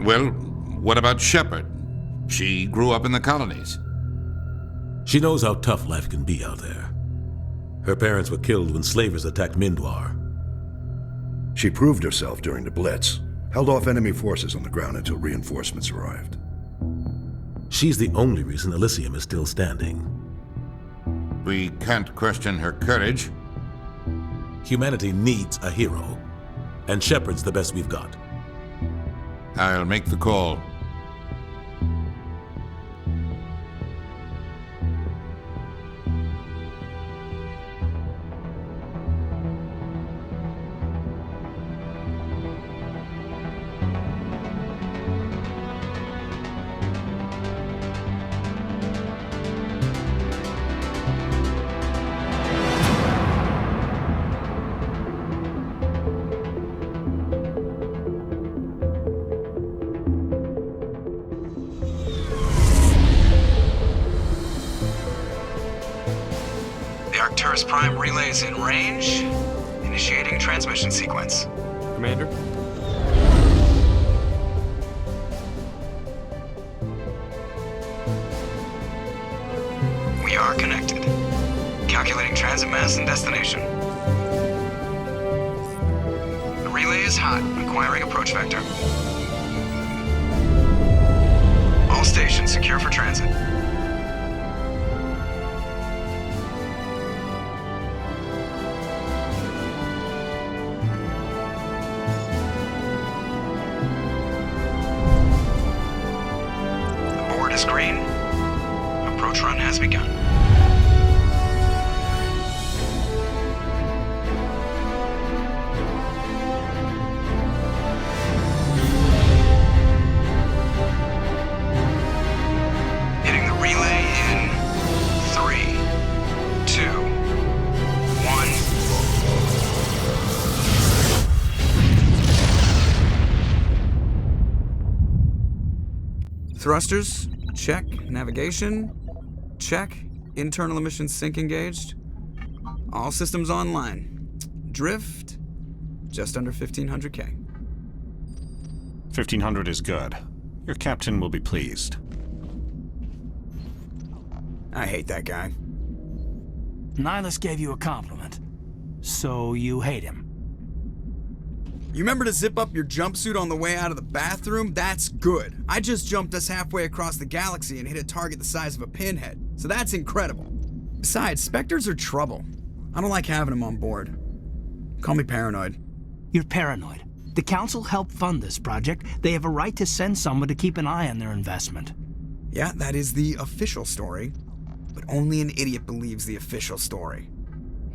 Well, what about Shepard? She grew up in the colonies. She knows how tough life can be out there. Her parents were killed when slavers attacked Mindwar. She proved herself during the Blitz, held off enemy forces on the ground until reinforcements arrived. She's the only reason Elysium is still standing. We can't question her courage. Humanity needs a hero, and Shepard's the best we've got. I'll make the call. Arcturus Prime relays in range. Initiating transmission sequence. Commander? We are connected. Calculating transit mass and destination. The relay is hot, acquiring approach vector. All stations secure for transit. Green. Approach run has begun. Hitting the relay in 3, 2, 1. Thrusters. Check. Navigation. Check. Internal emissions sync engaged. All systems online. Drift. Just under 1500K. 1500 is good. Your captain will be pleased. I hate that guy. Nihilus gave you a compliment. So you hate him. You remember to zip up your jumpsuit on the way out of the bathroom? That's good. I just jumped us halfway across the galaxy and hit a target the size of a pinhead. So that's incredible. Besides, Spectres are trouble. I don't like having them on board. Call me paranoid. You're paranoid. The Council helped fund this project. They have a right to send someone to keep an eye on their investment. Yeah, that is the official story. But only an idiot believes the official story.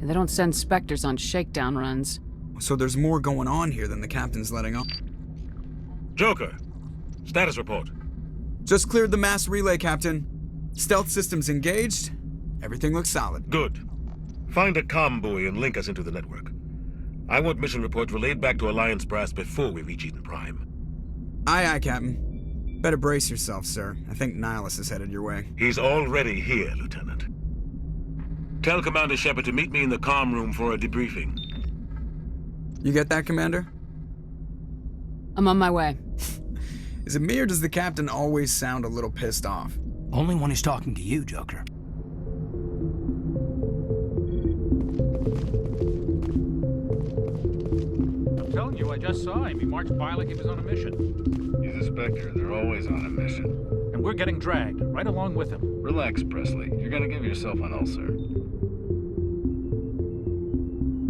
They don't send Spectres on shakedown runs. So there's more going on here than the captain's letting on. Joker, status report. Just cleared the mass relay, Captain. Stealth systems engaged. Everything looks solid. Good. Find a comm buoy and link us into the network. I want mission reports relayed back to Alliance Brass before we reach Eden Prime. Aye, aye, Captain. Better brace yourself, sir. I think Nihilus is headed your way. He's already here, Lieutenant. Tell Commander Shepard to meet me in the comm room for a debriefing. You get that, Commander? I'm on my way. Is it me or does the captain always sound a little pissed off? Only when he's talking to you, Joker. I'm telling you, I just saw him. He marched by like he was on a mission. He's a Spectre. They're always on a mission. And we're getting dragged, right along with him. Relax, Presley. You're gonna give yourself an ulcer.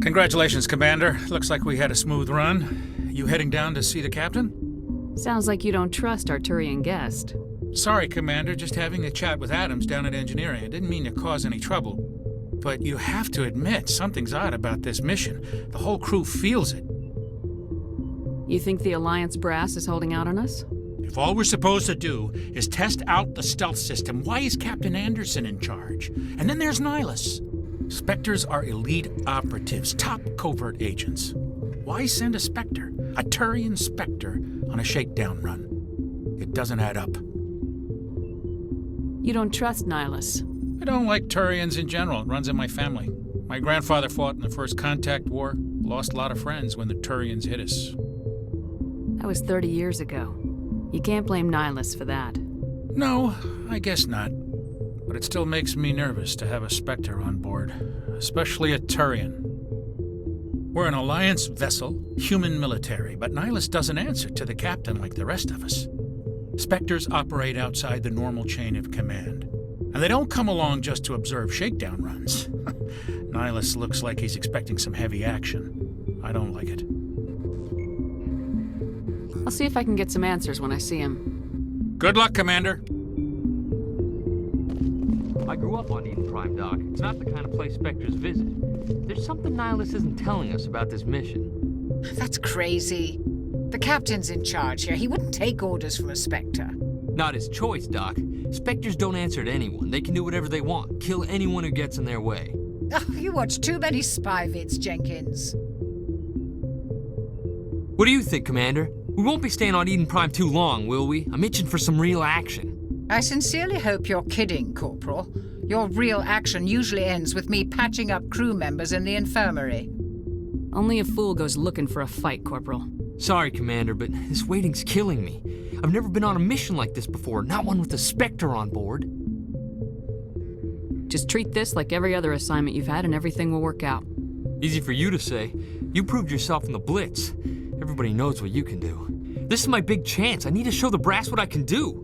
Congratulations, Commander. Looks like we had a smooth run. You heading down to see the captain? Sounds like you don't trust Arturian guest. Sorry, Commander. Just having a chat with Adams down at engineering. I didn't mean to cause any trouble. But you have to admit, something's odd about this mission. The whole crew feels it. You think the Alliance brass is holding out on us? If all we're supposed to do is test out the stealth system, why is Captain Anderson in charge? And then there's Nihilus. Spectres are elite operatives, top covert agents. Why send a Spectre, a Turian Spectre, on a shakedown run? It doesn't add up. You don't trust Nihilus? I don't like Turians in general. It runs in my family. My grandfather fought in the First Contact War, lost a lot of friends when the Turians hit us. That was 30 years ago. You can't blame Nihilus for that. No, I guess not. But it still makes me nervous to have a Spectre on board, especially a Turian. We're an Alliance vessel, human military, but Nihilus doesn't answer to the captain like the rest of us. Spectres operate outside the normal chain of command, and they don't come along just to observe shakedown runs. Nihilus looks like he's expecting some heavy action. I don't like it. I'll see if I can get some answers when I see him. Good luck, Commander. I grew up on Eden Prime, Doc. It's not the kind of place Spectres visit. There's something Nihilus isn't telling us about this mission. That's crazy. The captain's in charge here. He wouldn't take orders from a Spectre. Not his choice, Doc. Spectres don't answer to anyone. They can do whatever they want. Kill anyone who gets in their way. Oh, you watch too many spy vids, Jenkins. What do you think, Commander? We won't be staying on Eden Prime too long, will we? I'm itching for some real action. I sincerely hope you're kidding, Corporal. Your real action usually ends with me patching up crew members in the infirmary. Only a fool goes looking for a fight, Corporal. Sorry, Commander, but this waiting's killing me. I've never been on a mission like this before, not one with a Spectre on board. Just treat this like every other assignment you've had and everything will work out. Easy for you to say. You proved yourself in the Blitz. Everybody knows what you can do. This is my big chance. I need to show the brass what I can do.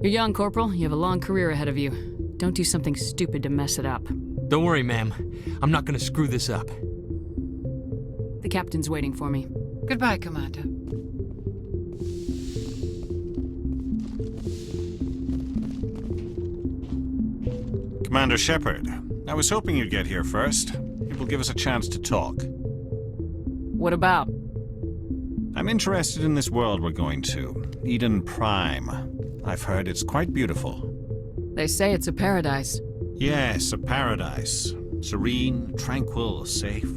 You're young, Corporal. You have a long career ahead of you. Don't do something stupid to mess it up. Don't worry, ma'am. I'm not gonna screw this up. The captain's waiting for me. Goodbye, Commander. Commander Shepard, I was hoping you'd get here first. It will give us a chance to talk. What about? I'm interested in this world we're going to, Eden Prime. I've heard it's quite beautiful. They say it's a paradise. Yes, a paradise. Serene, tranquil, safe.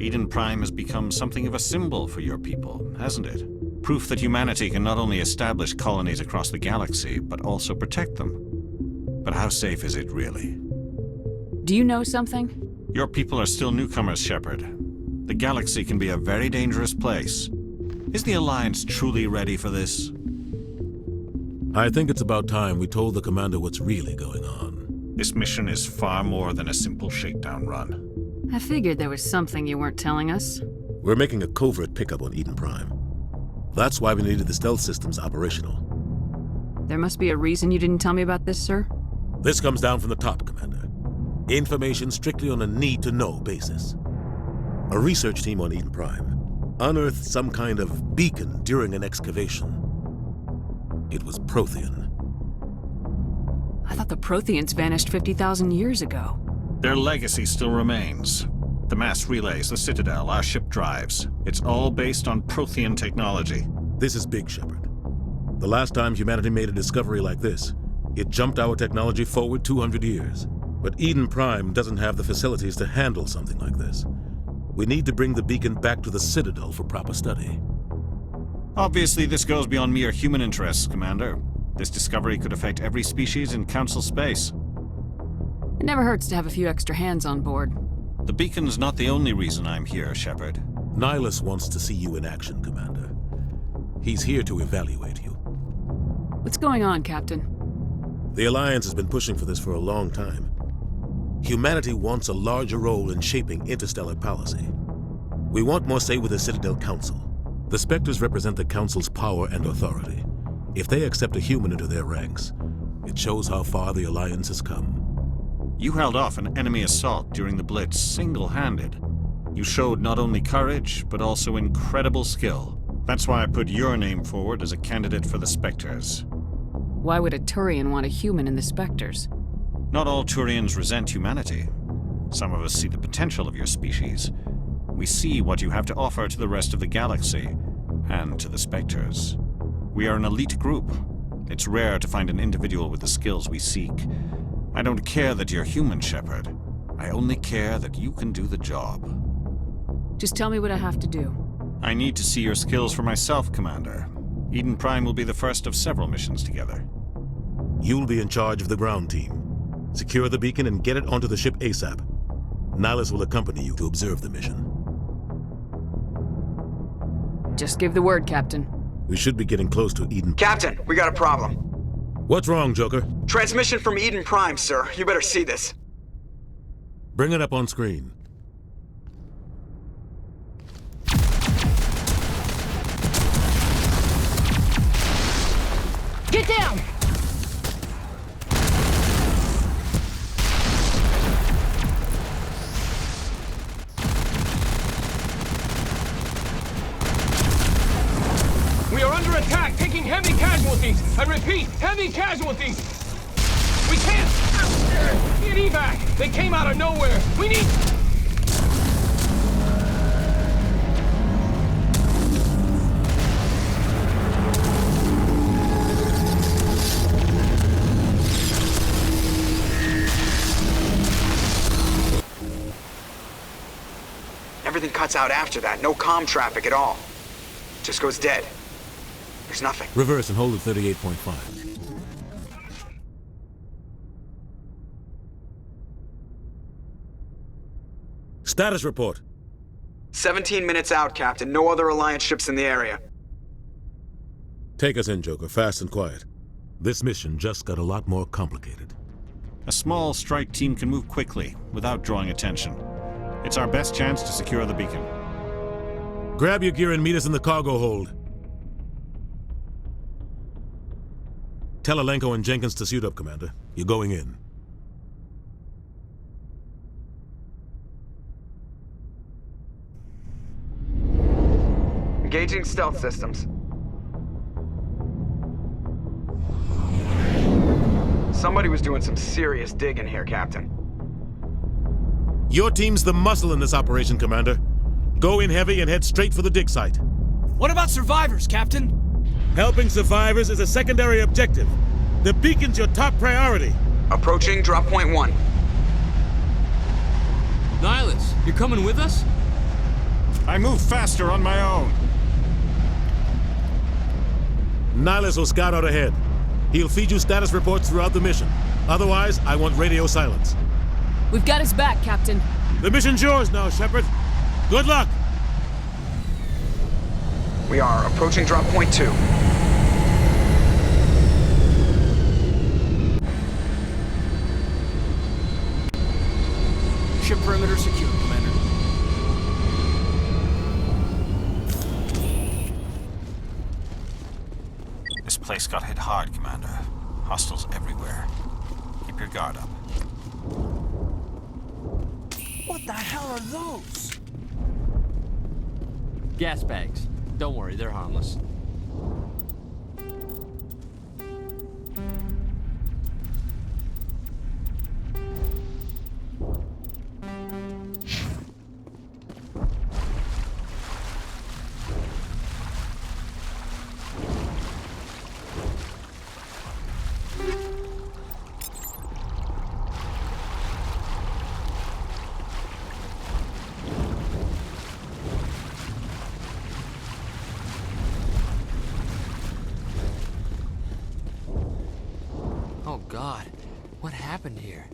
Eden Prime has become something of a symbol for your people, hasn't it? Proof that humanity can not only establish colonies across the galaxy, but also protect them. But how safe is it really? Do you know something? Your people are still newcomers, Shepard. The galaxy can be a very dangerous place. Is the Alliance truly ready for this? I think it's about time we told the commander what's really going on. This mission is far more than a simple shakedown run. I figured there was something you weren't telling us. We're making a covert pickup on Eden Prime. That's why we needed the stealth systems operational. There must be a reason you didn't tell me about this, sir? This comes down from the top, Commander. Information strictly on a need-to-know basis. A research team on Eden Prime unearthed some kind of beacon during an excavation. It was Prothean. I thought the Protheans vanished 50,000 years ago. Their legacy still remains. The mass relays, the Citadel, our ship drives. It's all based on Prothean technology. This is big, Shepard. The last time humanity made a discovery like this, it jumped our technology forward 200 years. But Eden Prime doesn't have the facilities to handle something like this. We need to bring the beacon back to the Citadel for proper study. Obviously, this goes beyond mere human interests, Commander. This discovery could affect every species in Council space. It never hurts to have a few extra hands on board. The beacon's not the only reason I'm here, Shepard. Nihilus wants to see you in action, Commander. He's here to evaluate you. What's going on, Captain? The Alliance has been pushing for this for a long time. Humanity wants a larger role in shaping interstellar policy. We want more say with the Citadel Council. The Spectres represent the Council's power and authority. If they accept a human into their ranks, it shows how far the Alliance has come. You held off an enemy assault during the Blitz single-handed. You showed not only courage, but also incredible skill. That's why I put your name forward as a candidate for the Spectres. Why would a Turian want a human in the Spectres? Not all Turians resent humanity. Some of us see the potential of your species. We see what you have to offer to the rest of the galaxy, and to the Spectres. We are an elite group. It's rare to find an individual with the skills we seek. I don't care that you're human, Shepard. I only care that you can do the job. Just tell me what I have to do. I need to see your skills for myself, Commander. Eden Prime will be the first of several missions together. You'll be in charge of the ground team. Secure the beacon and get it onto the ship ASAP. Nihilus will accompany you to observe the mission. Just give the word, Captain. We should be getting close to Eden. Captain, we got a problem. What's wrong, Joker? Transmission from Eden Prime, sir. You better see this. Bring it up on screen. Get down! We are under attack, taking heavy casualties. I repeat, heavy casualties. We can't get evac. They came out of nowhere. We need... Everything cuts out after that. No comm traffic at all. Just goes dead. There's nothing. Reverse and hold at 38.5. Status report. 17 minutes out, Captain. No other Alliance ships in the area. Take us in, Joker, fast and quiet. This mission just got a lot more complicated. A small strike team can move quickly, without drawing attention. It's our best chance to secure the beacon. Grab your gear and meet us in the cargo hold. Tell Alenko and Jenkins to suit up, Commander. You're going in. Engaging stealth systems. Somebody was doing some serious digging here, Captain. Your team's the muscle in this operation, Commander. Go in heavy and head straight for the dig site. What about survivors, Captain? Helping survivors is a secondary objective. The beacon's your top priority. Approaching drop point 1. Nihilus, you're coming with us? I move faster on my own. Nihilus will scout out ahead. He'll feed you status reports throughout the mission. Otherwise, I want radio silence. We've got his back, Captain. The mission's yours now, Shepard. Good luck! We are approaching drop point 2. Ship perimeter secure, Commander. This place got hit hard, Commander. Hostiles everywhere. Keep your guard up. What the hell are those? Gas bags. Don't worry, they're harmless. Oh God, what happened here?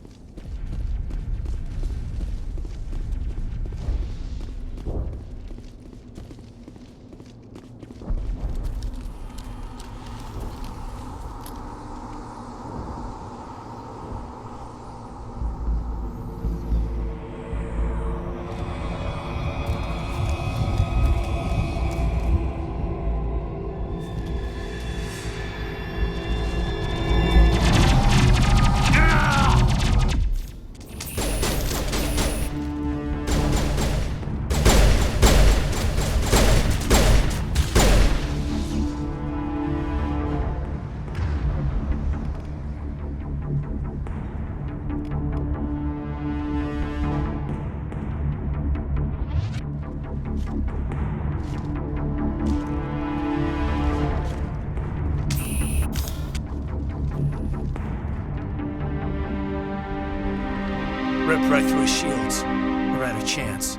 Ripped right through his shields. We're out of chance.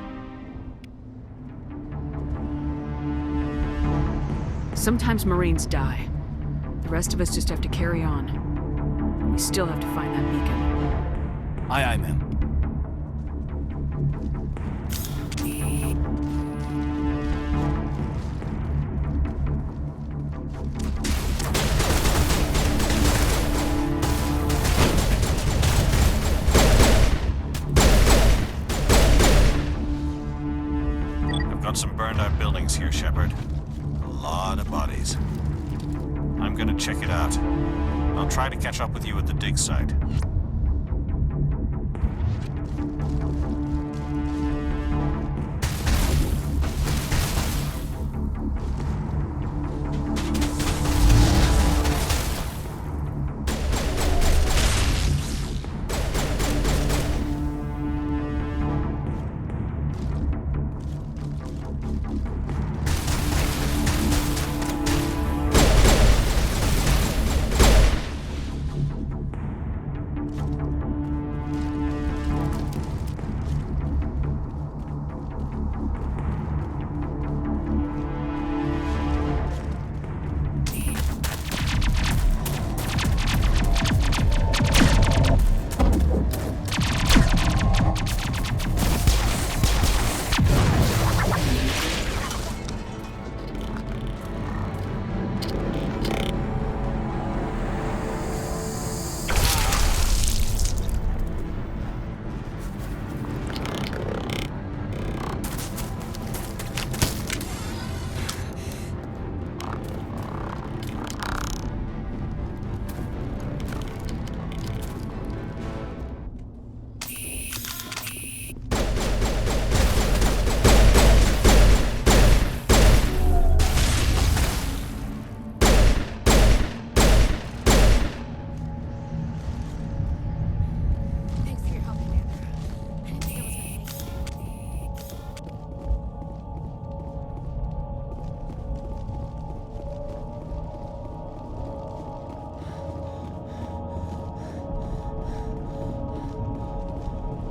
Sometimes Marines die. The rest of us just have to carry on. We still have to find that beacon. Aye, aye, ma'am. Got some burned out buildings here, Shepard. A lot of bodies. I'm gonna check it out. I'll try to catch up with you at the dig site.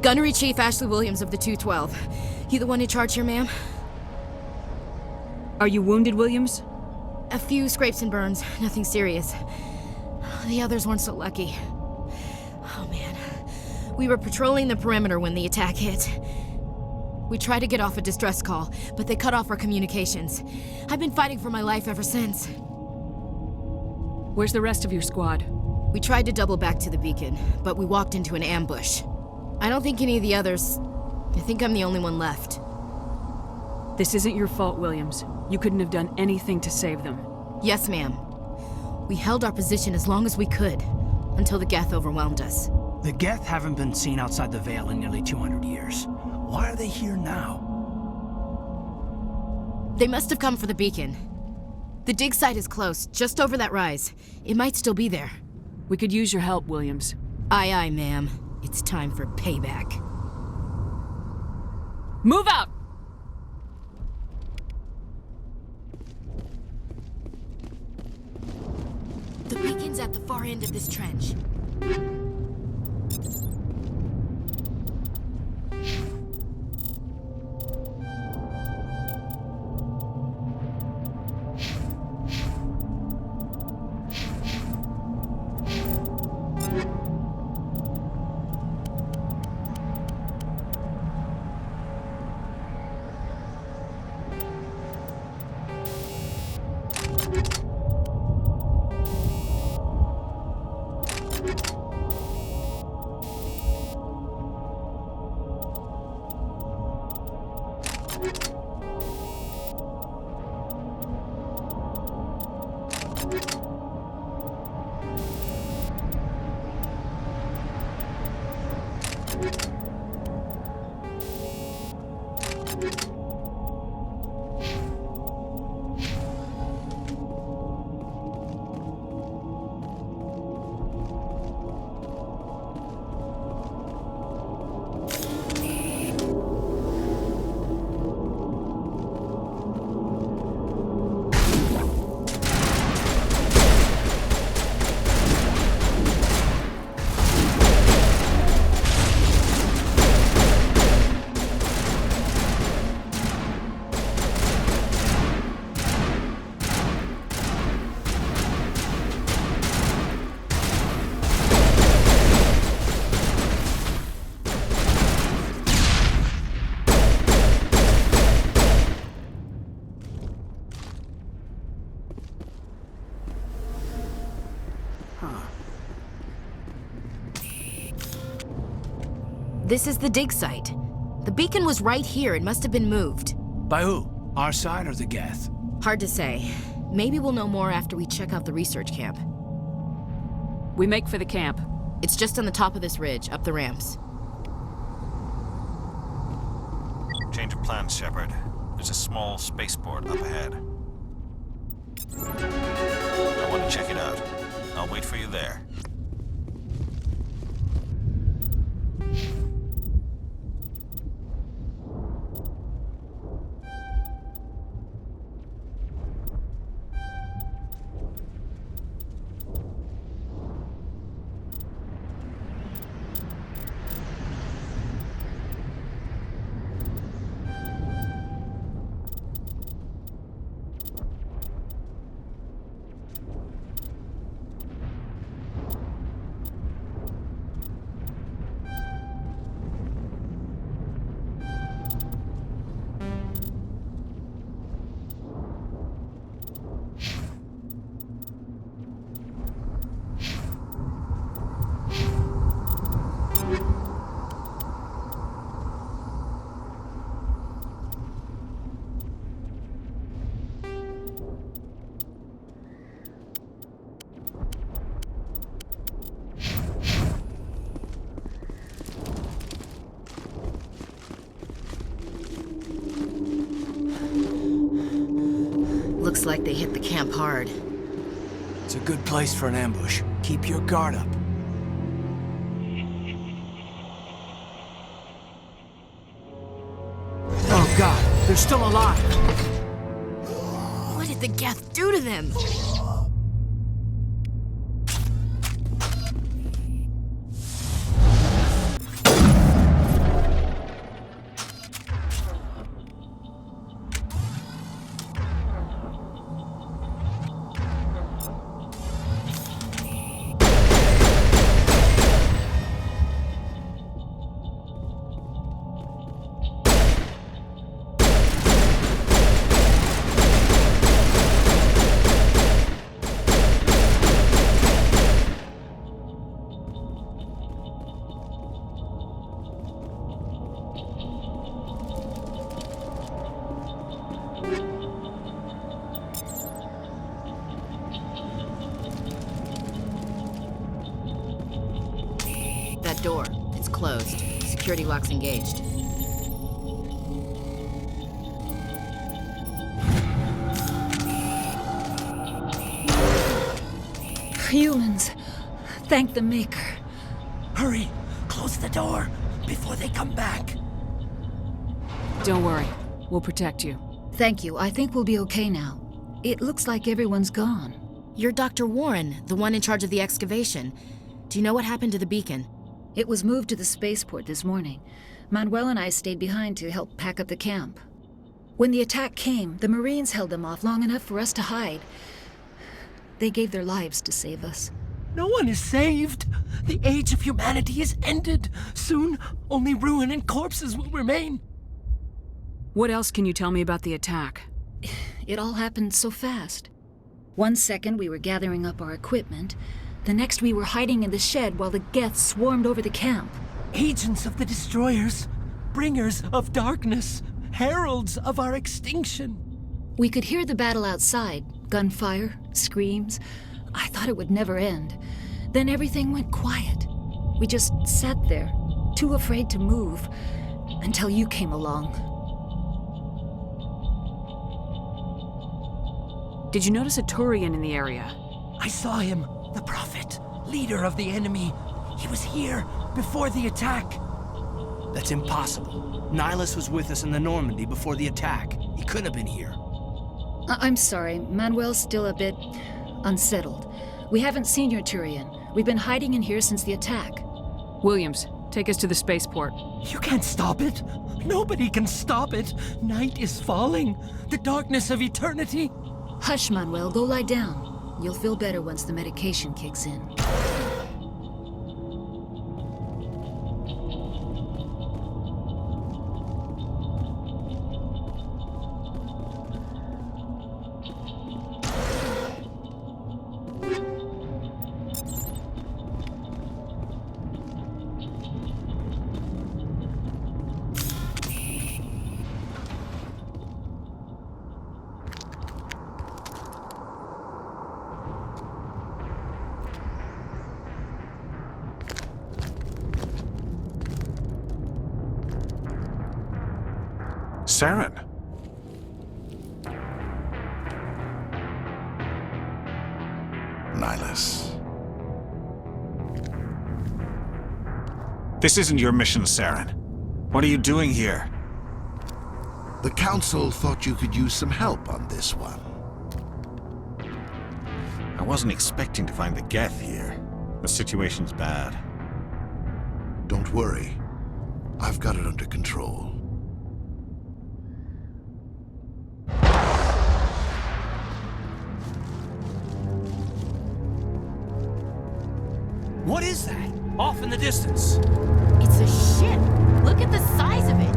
Gunnery Chief Ashley Williams of the 212. You the one in charge here, ma'am? Are you wounded, Williams? A few scrapes and burns, nothing serious. The others weren't so lucky. Oh man. We were patrolling the perimeter when the attack hit. We tried to get off a distress call, but they cut off our communications. I've been fighting for my life ever since. Where's the rest of your squad? We tried to double back to the beacon, but we walked into an ambush. I don't think any of the others... I think I'm the only one left. This isn't your fault, Williams. You couldn't have done anything to save them. Yes, ma'am. We held our position as long as we could, until the Geth overwhelmed us. The Geth haven't been seen outside the Veil in nearly 200 years. Why are they here now? They must have come for the beacon. The dig site is close, just over that rise. It might still be there. We could use your help, Williams. Aye, aye, ma'am. It's time for payback. Move out! The beacon's at the far end of this trench. This is the dig site. The beacon was right here. It must have been moved. By who? Our side or the Geth? Hard to say. Maybe we'll know more after we check out the research camp. We make for the camp. It's just on the top of this ridge, up the ramps. Change of plans, Shepard. There's a small spaceport up ahead. I want to check it out. I'll wait for you there. Looks like they hit the camp hard. It's a good place for an ambush. Keep your guard up. Oh God, they're still alive! What did the Geth do to them? That door, it's closed. Security lock's engaged. Humans, thank the Maker. Hurry, close the door before they come back. Don't worry, we'll protect you. Thank you, I think we'll be okay now. It looks like everyone's gone. You're Dr. Warren, the one in charge of the excavation. Do you know what happened to the beacon? It was moved to the spaceport this morning. Manuel and I stayed behind to help pack up the camp. When the attack came, the Marines held them off long enough for us to hide. They gave their lives to save us. No one is saved. The age of humanity is ended. Soon, only ruin and corpses will remain. What else can you tell me about the attack? It all happened so fast. 1 second we were gathering up our equipment. The next we were hiding in the shed while the Geth swarmed over the camp. Agents of the Destroyers, bringers of darkness, heralds of our extinction. We could hear the battle outside. Gunfire, screams. I thought it would never end. Then everything went quiet. We just sat there, too afraid to move, until you came along. Did you notice a Turian in the area? I saw him, the Prophet, leader of the enemy. He was here before the attack. That's impossible. Nihilus was with us in the Normandy before the attack. He couldn't have been here. I'm sorry, Manuel's still a bit unsettled. We haven't seen your Turian. We've been hiding in here since the attack. Williams, take us to the spaceport. You can't stop it. Nobody can stop it. Night is falling. The darkness of eternity. Hush, Manuel. Go lie down. You'll feel better once the medication kicks in. Saren. Nihilus. This isn't your mission, Saren. What are you doing here? The Council thought you could use some help on this one. I wasn't expecting to find the Geth here. The situation's bad. Don't worry. I've got it under control. What is that? Off in the distance. It's a ship. Look at the size of it.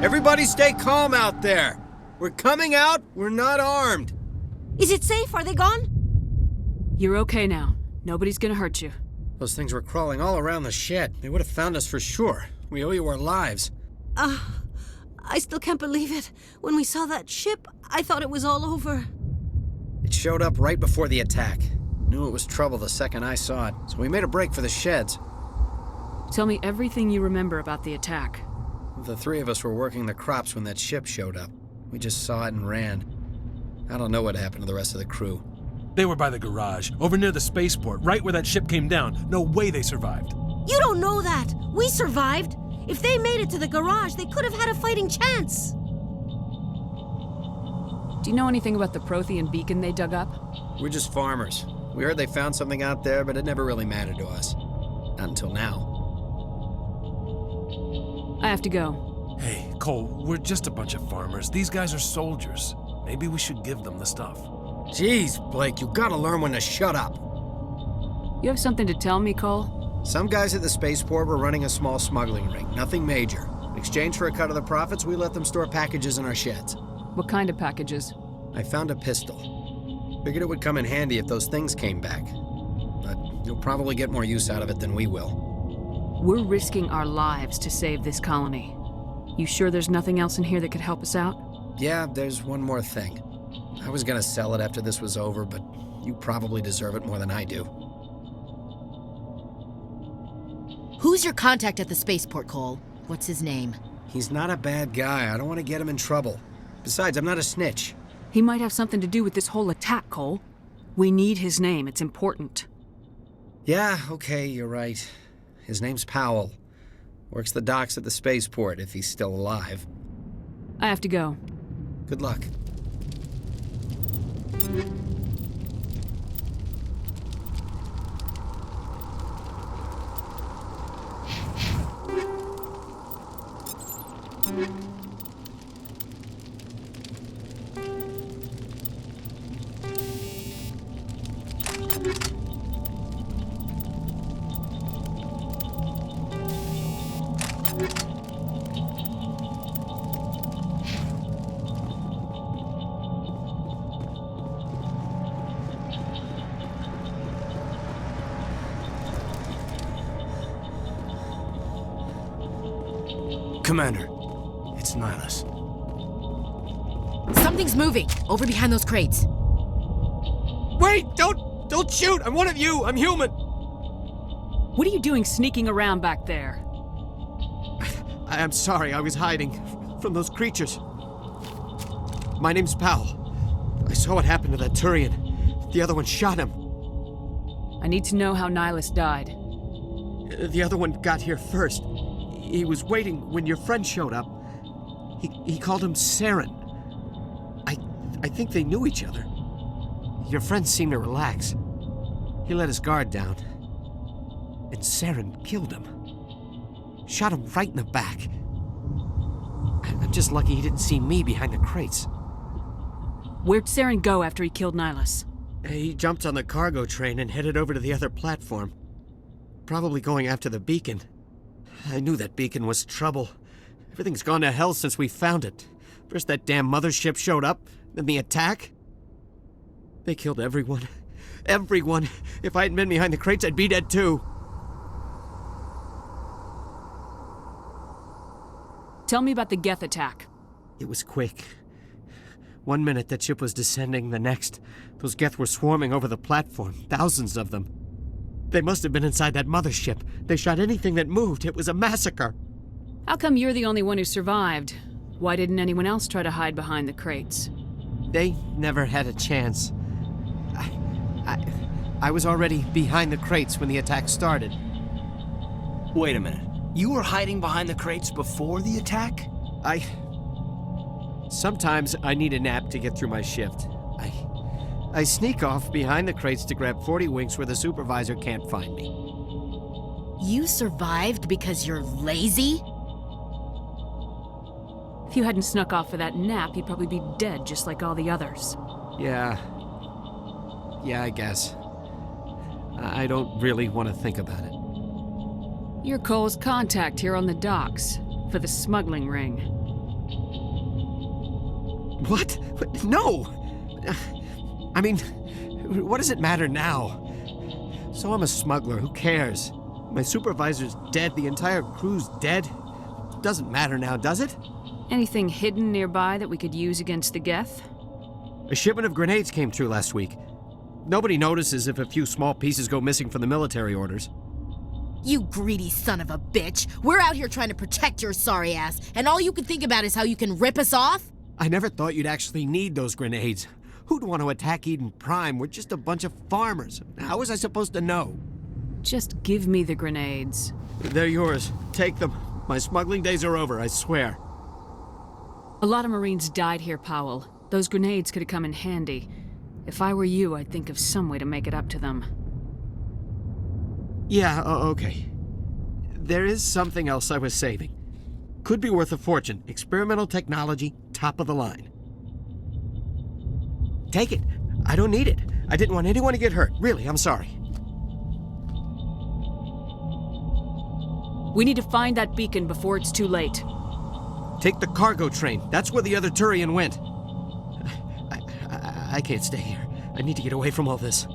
Everybody stay calm out there. We're coming out. We're not armed. Is it safe? Are they gone? You're okay now. Nobody's gonna hurt you. Those things were crawling all around the shed. They would have found us for sure. We owe you our lives. I still can't believe it. When we saw that ship, I thought it was all over. It showed up right before the attack. Knew it was trouble the second I saw it, so we made a break for the sheds. Tell me everything you remember about the attack. The three of us were working the crops when that ship showed up. We just saw it and ran. I don't know what happened to the rest of the crew. They were by the garage, over near the spaceport, right where that ship came down. No way they survived. You don't know that. We survived. If they made it to the garage, they could have had a fighting chance. Do you know anything about the Prothean beacon they dug up? We're just farmers. We heard they found something out there, but it never really mattered to us. Not until now. I have to go. Hey, Cole, we're just a bunch of farmers. These guys are soldiers. Maybe we should give them the stuff. Jeez, Blake, you gotta learn when to shut up. You have something to tell me, Cole? Some guys at the spaceport were running a small smuggling ring, nothing major. In exchange for a cut of the profits, we let them store packages in our sheds. What kind of packages? I found a pistol. Figured it would come in handy if those things came back. But you'll probably get more use out of it than we will. We're risking our lives to save this colony. You sure there's nothing else in here that could help us out? Yeah, there's one more thing. I was gonna sell it after this was over, but you probably deserve it more than I do. Who's your contact at the spaceport, Cole? What's his name? He's not a bad guy. I don't want to get him in trouble. Besides, I'm not a snitch. He might have something to do with this whole attack, Cole. We need his name. It's important. Yeah, okay, you're right. His name's Powell. Works the docks at the spaceport, if he's still alive. I have to go. Good luck. Commander, it's Nihilus. Something's moving over behind those crates. Wait! Don't shoot! I'm one of you! I'm human! What are you doing sneaking around back there? I'm sorry, I was hiding from those creatures. My name's Powell. I saw what happened to that Turian. The other one shot him. I need to know how Nihilus died. The other one got here first. He was waiting when your friend showed up. He called him Saren. I think they knew each other. Your friend seemed to relax. He let his guard down. And Saren killed him. Shot him right in the back. I'm just lucky he didn't see me behind the crates. Where'd Saren go after he killed Nihilus? He jumped on the cargo train and headed over to the other platform. Probably going after the beacon. I knew that beacon was trouble. Everything's gone to hell since we found it. First that damn mothership showed up, then the attack. They killed everyone. Everyone. If I hadn't been behind the crates, I'd be dead too. Tell me about the Geth attack. It was quick. 1 minute that ship was descending, the next, those Geth were swarming over the platform, thousands of them. They must have been inside that mothership. They shot anything that moved. It was a massacre. How come you're the only one who survived? Why didn't anyone else try to hide behind the crates? They never had a chance. I was already behind the crates when the attack started. Wait a minute. You were hiding behind the crates before the attack? Sometimes I need a nap to get through my shift. I sneak off behind the crates to grab 40 winks where the supervisor can't find me. You survived because you're lazy? If you hadn't snuck off for that nap, you'd probably be dead just like all the others. Yeah, I guess. I don't really want to think about it. You're Cole's contact here on the docks for the smuggling ring. What? No! I mean, what does it matter now? So I'm a smuggler, who cares? My supervisor's dead, the entire crew's dead. Doesn't matter now, does it? Anything hidden nearby that we could use against the Geth? A shipment of grenades came through last week. Nobody notices if a few small pieces go missing from the military orders. You greedy son of a bitch! We're out here trying to protect your sorry ass, and all you can think about is how you can rip us off? I never thought you'd actually need those grenades. Who'd want to attack Eden Prime? We're just a bunch of farmers. How was I supposed to know? Just give me the grenades. They're yours. Take them. My smuggling days are over, I swear. A lot of Marines died here, Powell. Those grenades could have come in handy. If I were you, I'd think of some way to make it up to them. Yeah, okay. There is something else I was saving. Could be worth a fortune. Experimental technology, top of the line. Take it. I don't need it. I didn't want anyone to get hurt. Really, I'm sorry. We need to find that beacon before it's too late. Take the cargo train. That's where the other Turian went. I can't stay here. I need to get away from all this.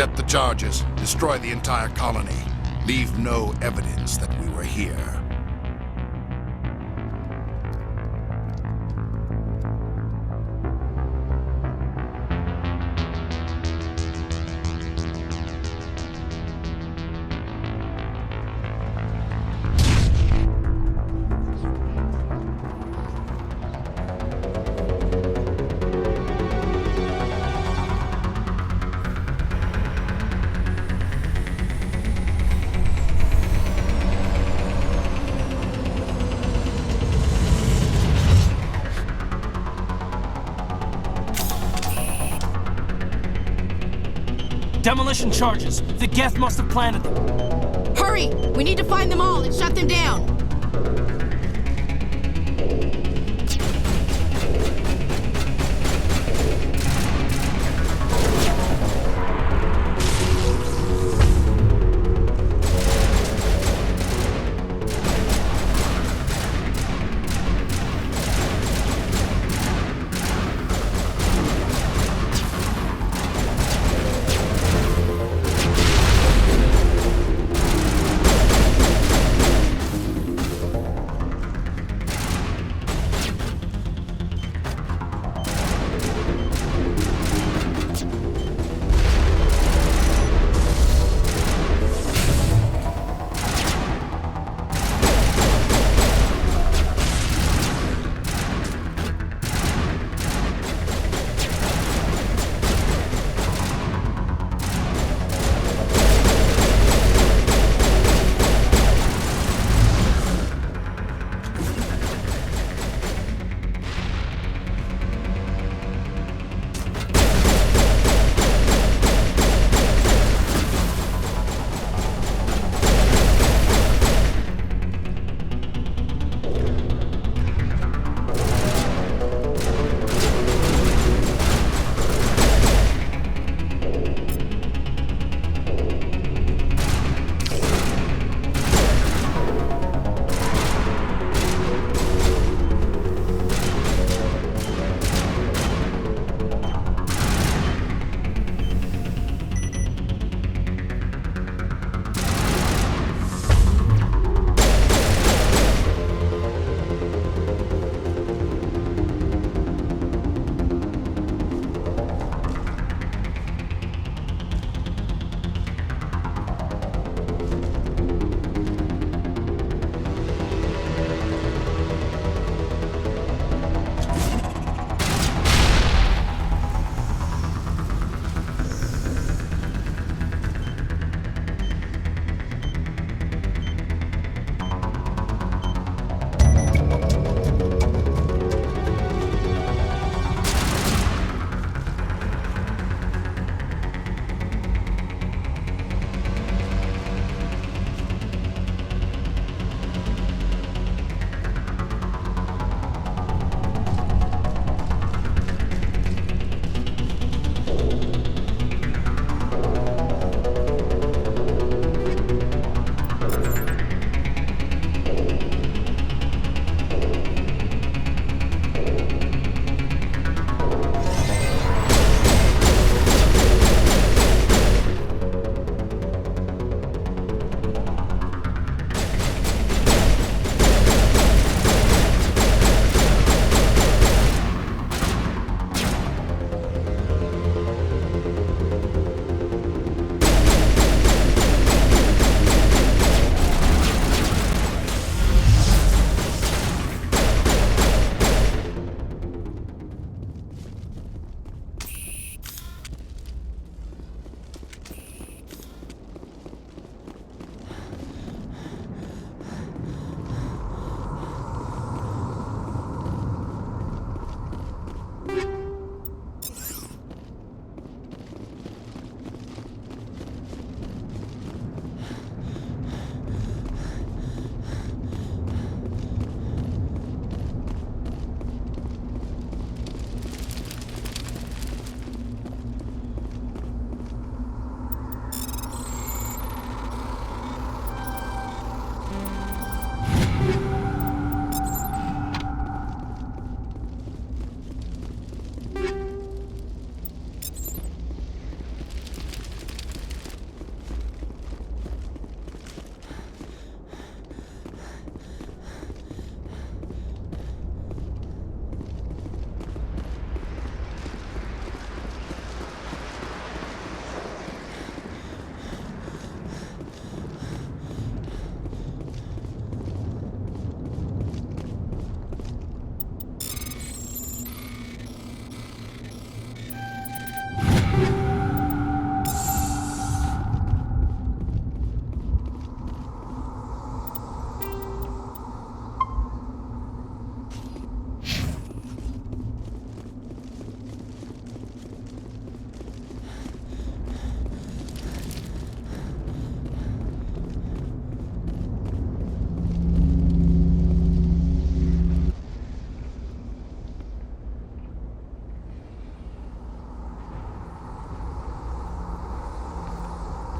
Accept the charges. Destroy the entire colony. Leave no evidence that we were here. Demolition charges. The Geth must have planted them. Hurry! We need to find them all and shut them down!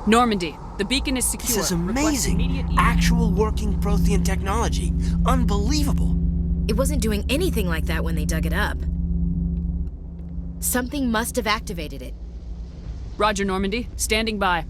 Normandy, the beacon is secure. This is Request amazing. immediate- Actual working Prothean technology. Unbelievable. It wasn't doing anything like that when they dug it up. Something must have activated it. Roger, Normandy. Standing by.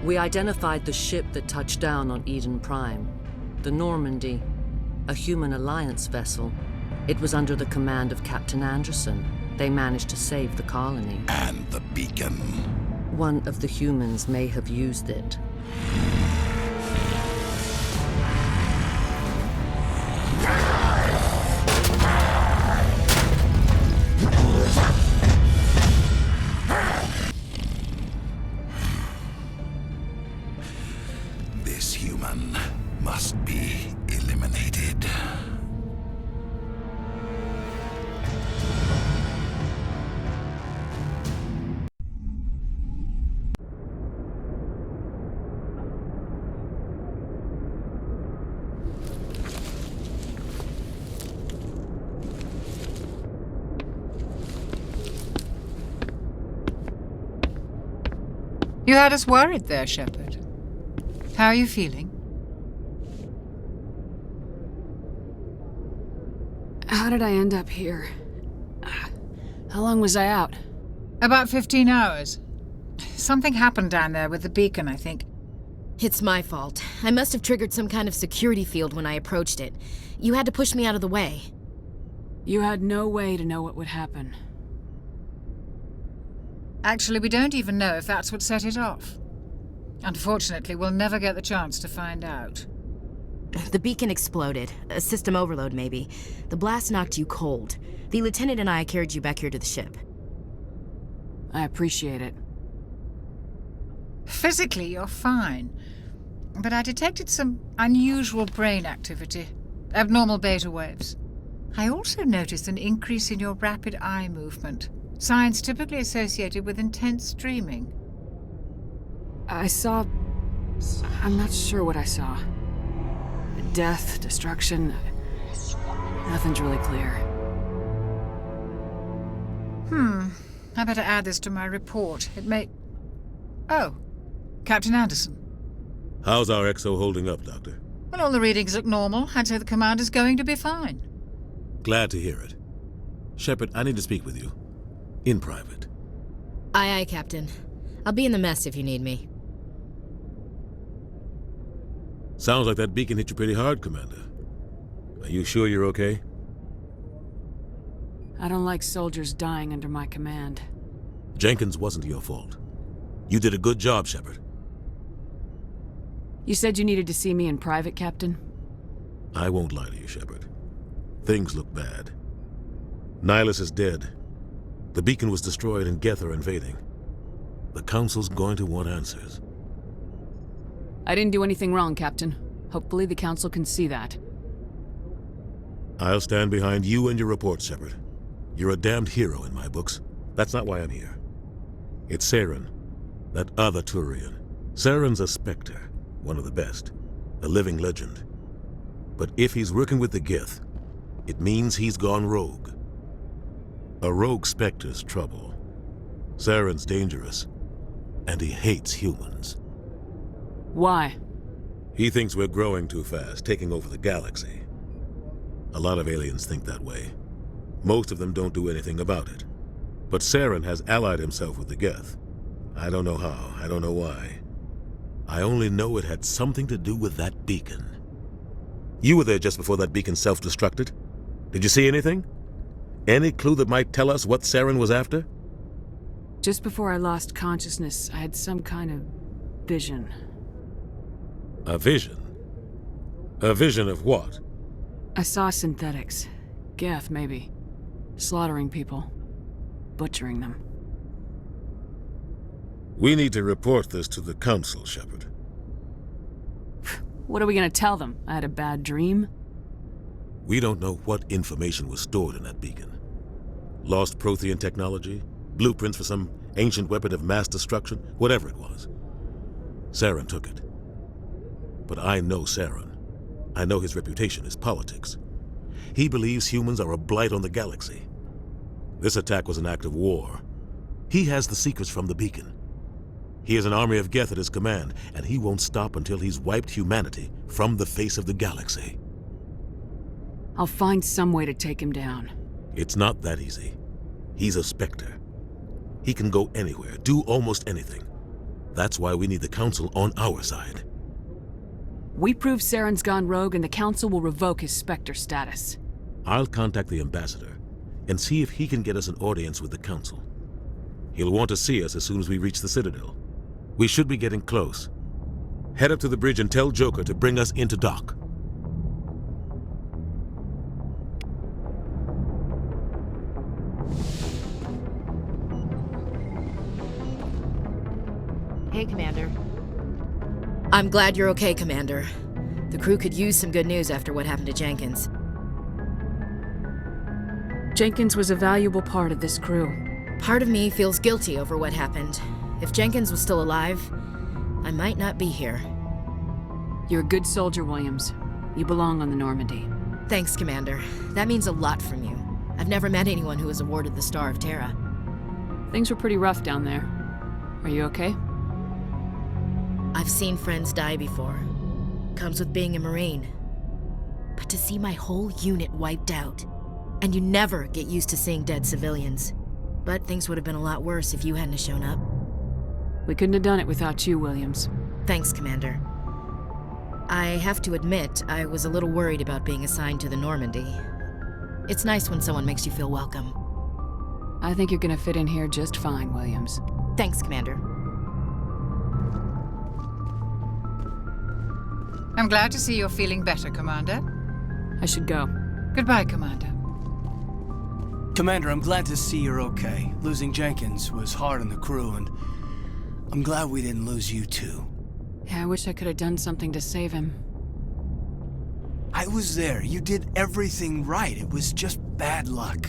We identified the ship that touched down on Eden Prime, the Normandy, a human alliance vessel. It was under the command of Captain Anderson. They managed to save the colony. And the beacon. One of the humans may have used it. This human must be eliminated. You had us worried there, Shepard. How are you feeling? How did I end up here? How long was I out? About 15 hours. Something happened down there with the beacon, I think. It's my fault. I must have triggered some kind of security field when I approached it. You had to push me out of the way. You had no way to know what would happen. Actually, we don't even know if that's what set it off. Unfortunately, we'll never get the chance to find out. The beacon exploded. A system overload, maybe. The blast knocked you cold. The lieutenant and I carried you back here to the ship. I appreciate it. Physically, you're fine. But I detected some unusual brain activity. Abnormal beta waves. I also noticed an increase in your rapid eye movement. Signs typically associated with intense streaming. I saw... I'm not sure what I saw. Death, destruction... Nothing's really clear. I better add this to my report. It may... Oh, Captain Anderson. How's our XO holding up, Doctor? Well, all the readings look normal. I'd say the commander's going to be fine. Glad to hear it. Shepard, I need to speak with you. In private. Aye, aye, Captain. I'll be in the mess if you need me. Sounds like that beacon hit you pretty hard, Commander. Are you sure you're okay? I don't like soldiers dying under my command. Jenkins wasn't your fault. You did a good job, Shepard. You said you needed to see me in private, Captain? I won't lie to you, Shepard. Things look bad. Nihilus is dead. The beacon was destroyed and Geth are invading. The Council's going to want answers. I didn't do anything wrong, Captain. Hopefully the Council can see that. I'll stand behind you and your report, Shepard. You're a damned hero in my books. That's not why I'm here. It's Saren, that other Turian. Saren's a Spectre, one of the best, a living legend. But if he's working with the Geth, it means he's gone rogue. A rogue Spectre's trouble. Saren's dangerous, and he hates humans. Why? He thinks we're growing too fast, taking over the galaxy. A lot of aliens think that way. Most of them don't do anything about it. But Saren has allied himself with the Geth. I don't know how, I don't know why. I only know it had something to do with that beacon. You were there just before that beacon self-destructed. Did you see anything? Any clue that might tell us what Saren was after? Just before I lost consciousness, I had some kind of vision. A vision? A vision of what? I saw synthetics. Geth, maybe. Slaughtering people. Butchering them. We need to report this to the Council, Shepard. What are we gonna tell them? I had a bad dream? We don't know what information was stored in that beacon. Lost Prothean technology? Blueprints for some ancient weapon of mass destruction? Whatever it was. Saren took it. But I know Saren. I know his reputation is politics. He believes humans are a blight on the galaxy. This attack was an act of war. He has the secrets from the beacon. He has an army of Geth at his command, and he won't stop until he's wiped humanity from the face of the galaxy. I'll find some way to take him down. It's not that easy. He's a Spectre. He can go anywhere, do almost anything. That's why we need the Council on our side. We prove Saren's gone rogue and the Council will revoke his Spectre status. I'll contact the Ambassador and see if he can get us an audience with the Council. He'll want to see us as soon as we reach the Citadel. We should be getting close. Head up to the bridge and tell Joker to bring us into dock. Hey, Commander. I'm glad you're okay, Commander. The crew could use some good news after what happened to Jenkins. Jenkins was a valuable part of this crew. Part of me feels guilty over what happened. If Jenkins was still alive, I might not be here. You're a good soldier, Williams. You belong on the Normandy. Thanks, Commander. That means a lot from you. I've never met anyone who was awarded the Star of Terra. Things were pretty rough down there. Are you okay? I've seen friends die before. Comes with being a Marine. But to see my whole unit wiped out, and you never get used to seeing dead civilians. But things would have been a lot worse if you hadn't shown up. We couldn't have done it without you, Williams. Thanks, Commander. I have to admit, I was a little worried about being assigned to the Normandy. It's nice when someone makes you feel welcome. I think you're gonna fit in here just fine, Williams. Thanks, Commander. I'm glad to see you're feeling better, Commander. I should go. Goodbye, Commander. Commander, I'm glad to see you're okay. Losing Jenkins was hard on the crew, and I'm glad we didn't lose you too. Yeah, I wish I could have done something to save him. I was there. You did everything right. It was just bad luck.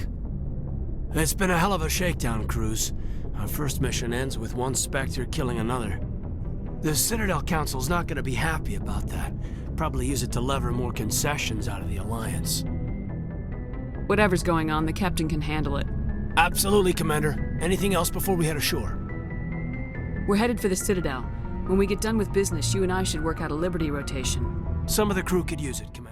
It's been a hell of a shakedown, Cruz. Our first mission ends with one Spectre killing another. The Citadel Council's not going to be happy about that. Probably use it to lever more concessions out of the Alliance. Whatever's going on, the captain can handle it. Absolutely, Commander. Anything else before we head ashore? We're headed for the Citadel. When we get done with business, you and I should work out a Liberty rotation. Some of the crew could use it, Commander.